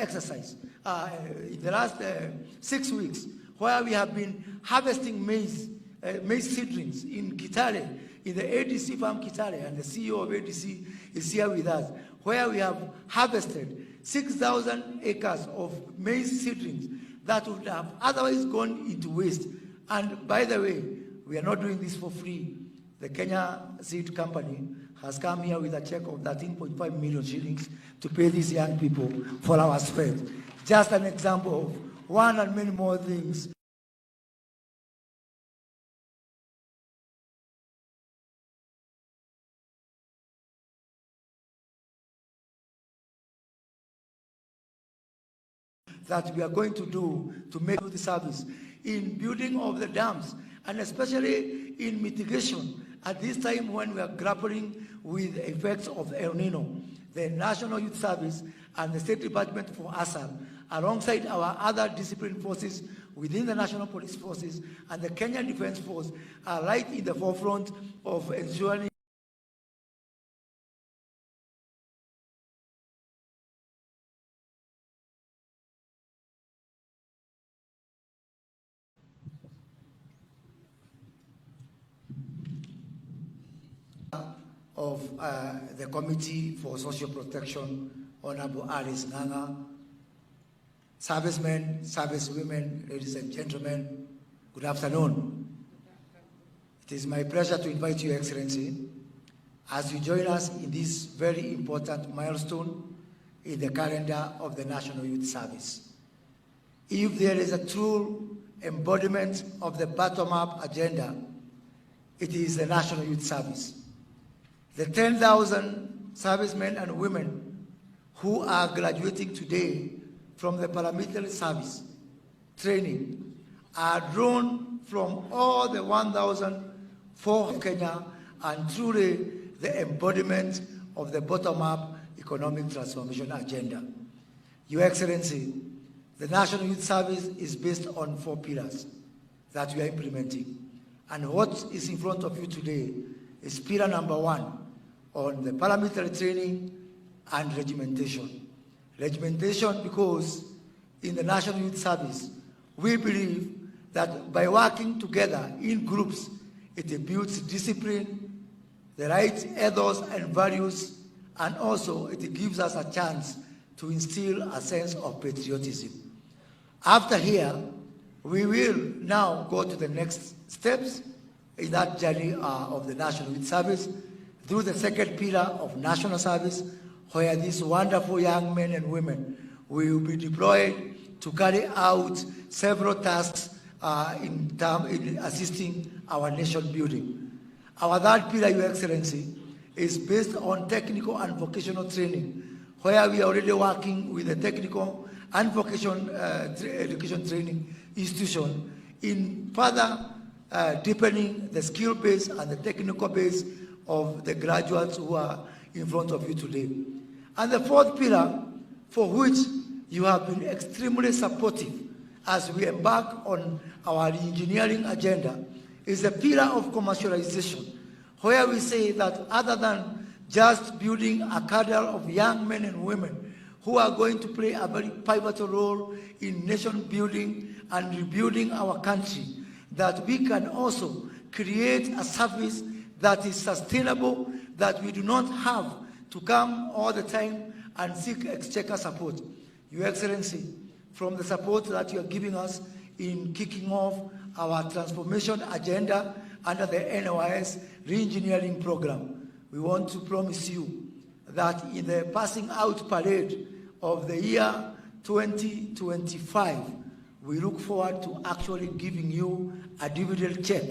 exercise in the last 6 weeks, where we have been harvesting maize seedlings in Kitale, in the ADC farm Kitale, and the CEO of ADC is here with us, where we have harvested 6,000 acres of maize seedlings that would have otherwise gone into waste. And by the way, we are not doing this for free. The Kenya Seed Company has come here with a check of 13.5 million shillings to pay these young people for our spread. Just an example of one and many more things. That we are going to do to make the service in building of the dams, and especially in mitigation at this time when we are grappling with the effects of El Nino. The National Youth Service and the State Department for Hassan, alongside our other discipline forces within the National Police Forces and the Kenyan Defense Force, are right in the forefront of ensuring of the Committee for Social Protection, Honorable Alice Nganga, servicemen, servicewomen, ladies and gentlemen, good afternoon. It is my pleasure to invite Your Excellency as you join us in this very important milestone in the calendar of the National Youth Service. If there is a true embodiment of the bottom-up agenda, it is the National Youth Service. The 10,000 servicemen and women who are graduating today from the paramilitary service training are drawn from all the 1,004 Kenya and truly the embodiment of the bottom-up economic transformation agenda. Your Excellency, the National Youth Service is based on 4 pillars that we are implementing. And what is in front of you today is pillar number 1 on the paramilitary training and regimentation. Regimentation because in the National Youth Service, we believe that by working together in groups, it builds discipline, the right ethos and values, and also it gives us a chance to instill a sense of patriotism. After here, we will now go to the next steps in that journey of the National Youth Service through the second pillar of national service, where these wonderful young men and women will be deployed to carry out several tasks in assisting our nation building. Our third pillar, Your Excellency, is based on technical and vocational training, where we are already working with the technical and vocational education training institution in further deepening the skill base and the technical base of the graduates who are in front of you today. And the fourth pillar, for which you have been extremely supportive as we embark on our engineering agenda, is the pillar of commercialization, where we say that other than just building a cadre of young men and women who are going to play a very pivotal role in nation building and rebuilding our country, that we can also create a service that is sustainable, that we do not have to come all the time and seek exchequer support. Your Excellency, from the support that you are giving us in kicking off our transformation agenda under the NYs re-engineering program, we want to promise you that in the passing out parade of the year 2025, we look forward to actually giving you a dividend check,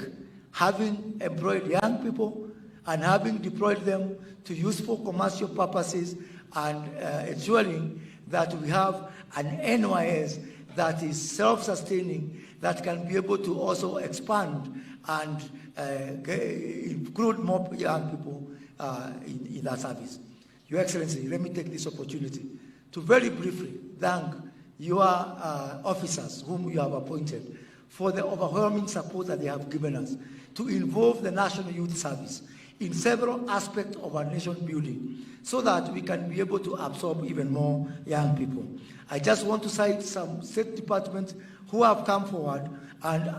having employed young people and having deployed them to useful commercial purposes, and ensuring that we have an NYS that is self-sustaining, that can be able to also expand and include more young people in that service. Your Excellency, let me take this opportunity to very briefly thank your officers whom you have appointed for the overwhelming support that they have given us to involve the National Youth Service in several aspects of our nation building so that we can be able to absorb even more young people. I just want to cite some state departments who have come forward and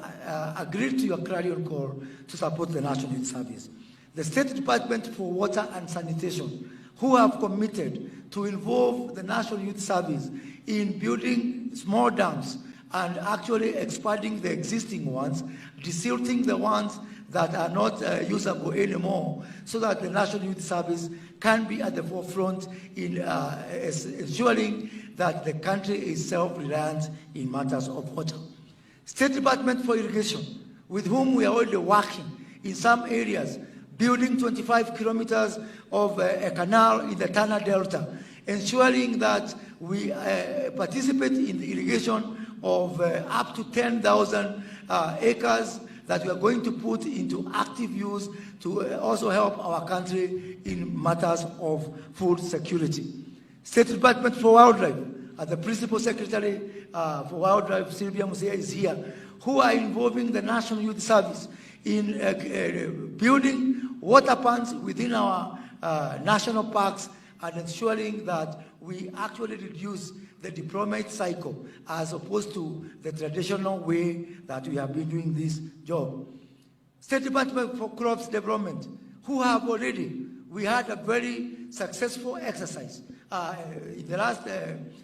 agreed to your clarion call to support the National Youth Service. The State Department for Water and Sanitation, who have committed to involve the National Youth Service in building small dams and actually expanding the existing ones, desilting the ones that are not usable anymore, so that the National Youth Service can be at the forefront in ensuring that the country is self-reliant in matters of water. State Department for Irrigation, with whom we are already working in some areas, building 25 kilometers of a canal in the Tana Delta, ensuring that we participate in the irrigation of up to 10,000 acres that we are going to put into active use to also help our country in matters of food security. State Department for Wildlife, the Principal Secretary for Wildlife, Sylvia Musia, is here, who are involving the National Youth Service in building water ponds within our national parks and ensuring that we actually reduce the deployment cycle as opposed to the traditional way that we have been doing this job. State Department for Crops Development, who have already, we had a very successful exercise in the last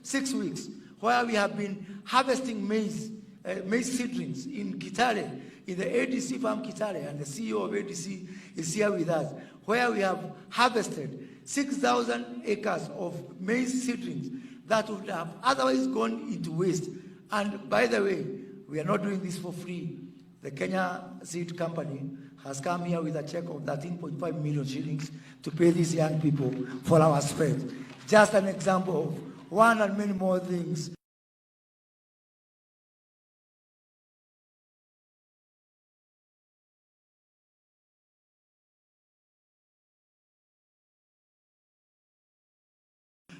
6 weeks where we have been harvesting maize seedlings in Kitale, in the ADC farm Kitale, and the CEO of ADC is here with us, where we have harvested 6,000 acres of maize seedlings that would have otherwise gone into waste. And by the way, we are not doing this for free. The Kenya Seed Company has come here with a check of 13.5 million shillings to pay these young people for our spread. Just an example of one and many more things.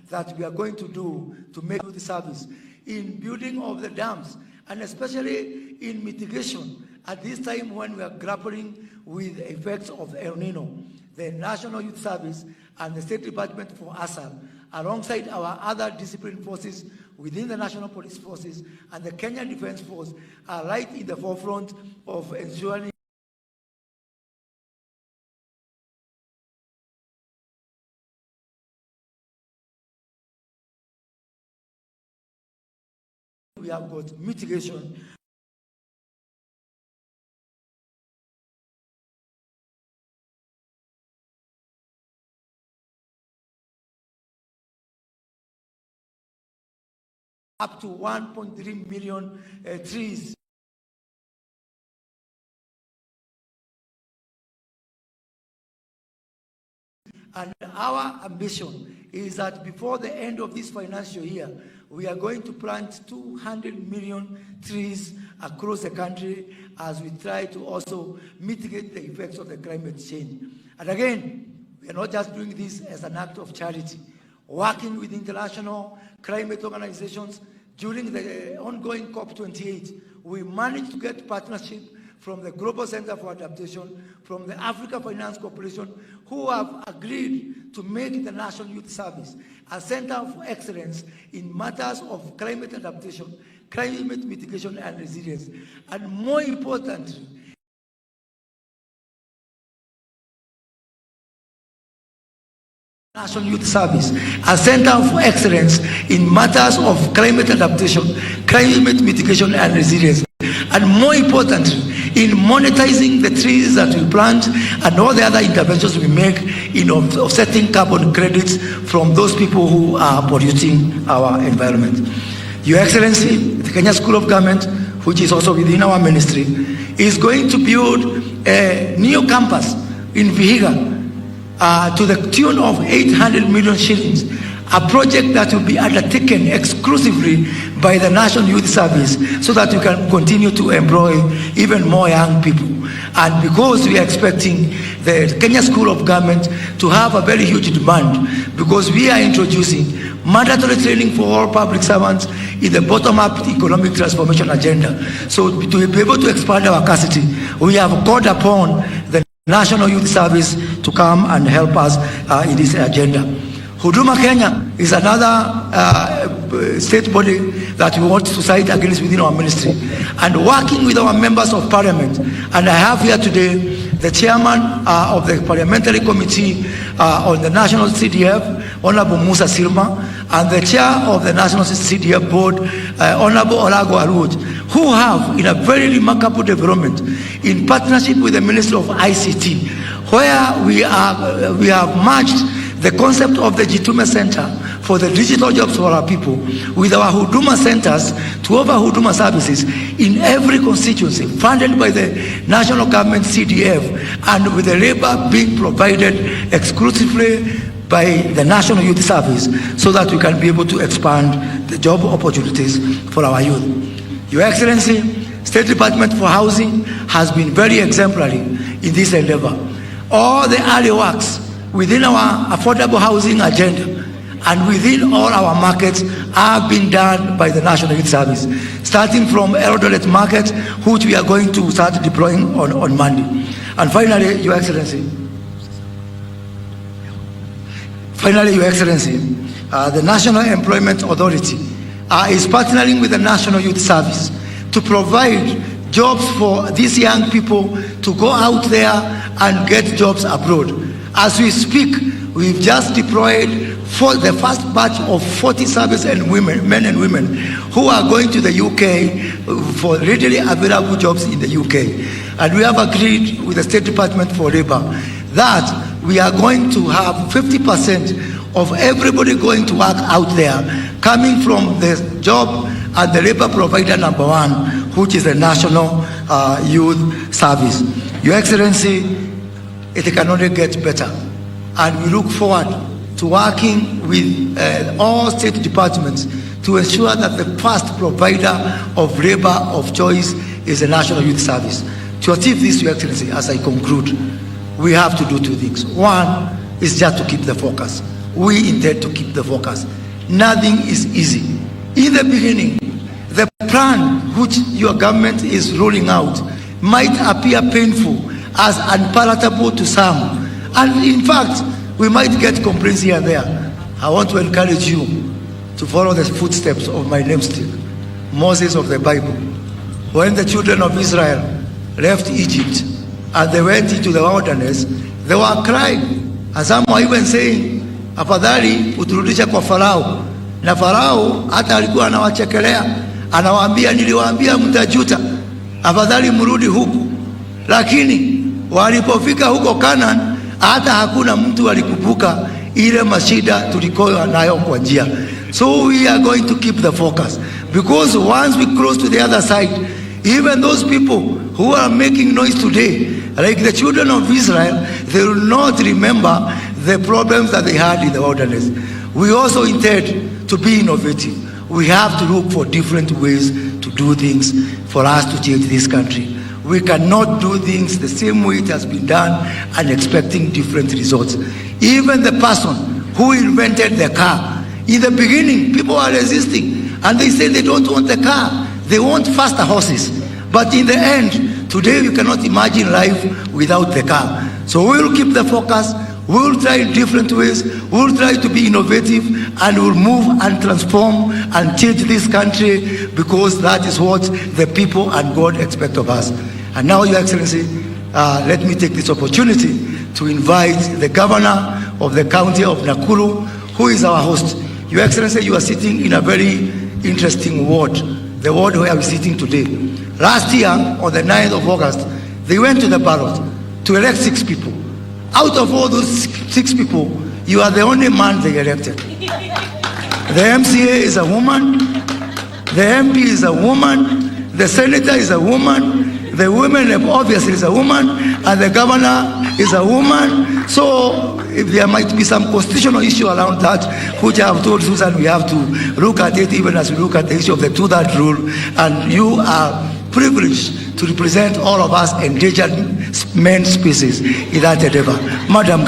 That we are going to do to make the service in building of the dams, and especially in mitigation at this time when we are grappling with the effects of El Nino. The National Youth Service and the State Department for Hassan, alongside our other disciplined forces within the National Police Forces and the Kenya Defense Force, are right in the forefront of ensuring we have got mitigation. Up to 1.3 million trees. And our ambition is that before the end of this financial year, we are going to plant 200 million trees across the country as we try to also mitigate the effects of the climate change. And again, we are not just doing this as an act of charity. Working with international climate organizations, during the ongoing COP28, we managed to get partnership from the Global Center for Adaptation, from the Africa Finance Corporation, who have agreed to make the National Youth Service a center for excellence in matters of climate adaptation, climate mitigation and resilience. And more importantly, National Youth Service, a center for excellence in matters of climate adaptation, climate mitigation and resilience. And more importantly, in monetizing the trees that we plant and all the other interventions we make in offsetting carbon credits from those people who are polluting our environment. Your Excellency, the Kenya School of Government, which is also within our ministry, is going to build a new campus in Vihiga to the tune of 800 million shillings, a project that will be undertaken exclusively by the National Youth Service so that we can continue to employ even more young people. And because we are expecting the Kenya School of Government to have a very huge demand, because we are introducing mandatory training for all public servants in the bottom-up economic transformation agenda. So to be able to expand our capacity, we have called upon the National Youth Service to come and help us in this agenda. Huduma Kenya is another state body that we want to fight against within our ministry, and working with our members of parliament. And I have here today the chairman of the parliamentary committee on the national CDF, Honorable Musa Silma, and the chair of the national CDF board, Honorable Olago Arud, who have, in a very remarkable development, in partnership with the Ministry of ICT, where we have merged the concept of the Jitume Center for the digital jobs for our people with our Huduma centers to offer Huduma services in every constituency, funded by the national government CDF, and with the labor being provided exclusively by the National Youth Service, so that we can be able to expand the job opportunities for our youth. Your Excellency, State Department for Housing has been very exemplary in this endeavor. All the early works within our affordable housing agenda and within all our markets are being done by the National Youth Service, starting from Eldoret Market, which we are going to start deploying on Monday. And finally, Your Excellency, the National Employment Authority is partnering with the National Youth Service to provide jobs for these young people to go out there and get jobs abroad. As we speak, we've just deployed for the first batch of 40 service and men and women who are going to the UK for readily available jobs in the UK. And we have agreed with the State Department for Labor that we are going to have 50% of everybody going to work out there coming from the job and the labor provider number one, which is the National Youth Service. Your Excellency, it can only get better, and we look forward to working with all state departments to ensure that the first provider of labor of choice is the National Youth Service. To achieve this, Your Excellency, as I conclude, we have to do two things. One is just to keep the focus. We intend to keep the focus. Nothing is easy. In the beginning, the plan which your government is rolling out might appear painful as unpalatable to some, and in fact we might get complaints here and there. I want to encourage you to follow the footsteps of my namesake, Moses of the Bible. When the children of Israel left Egypt and they went into the wilderness, they were crying, and some were even saying, afadhali uturudishe kwa Farao. Na Farao hata alikuwa anawachekelea, anawaambia, niliwaambia mtajuta, afadhali mrudi huku. Lakini walipofika huko Canaan, hata hakuna mtu alikumbuka ile mashida tulikoa nayo kwa njia. So we are going to keep the focus, because once we cross to the other side, even those people who are making noise today, like the children of Israel, they will not remember the problems that they had in the wilderness. We also intend to be innovative. We have to look for different ways to do things for us to change this country. We cannot do things the same way it has been done and expecting different results. Even the person who invented the car, in the beginning, people are resisting, and they say they don't want the car. They want faster horses. But in the end, today you cannot imagine life without the car. So we will keep the focus. We will try different ways. We will try to be innovative, and we will move and transform and change this country, because that is what the people and God expect of us. And now, Your Excellency, let me take this opportunity to invite the governor of the county of Nakuru, who is our host. Your Excellency, you are sitting in a very interesting ward, the ward where we are sitting today. Last year, on the 9th of August, they went to the ballot to elect 6 people. Out of all those 6 people, you are the only man they elected. The MCA is a woman, the MP is a woman, the senator is a woman, the women obviously is a woman, and the governor is a woman. So if there might be some constitutional issue around that, which I have told Susan we have to look at it, even as we look at the issue of the 2-thirds rule, and you are privileged to represent all of us endangered men species in that endeavor. Madam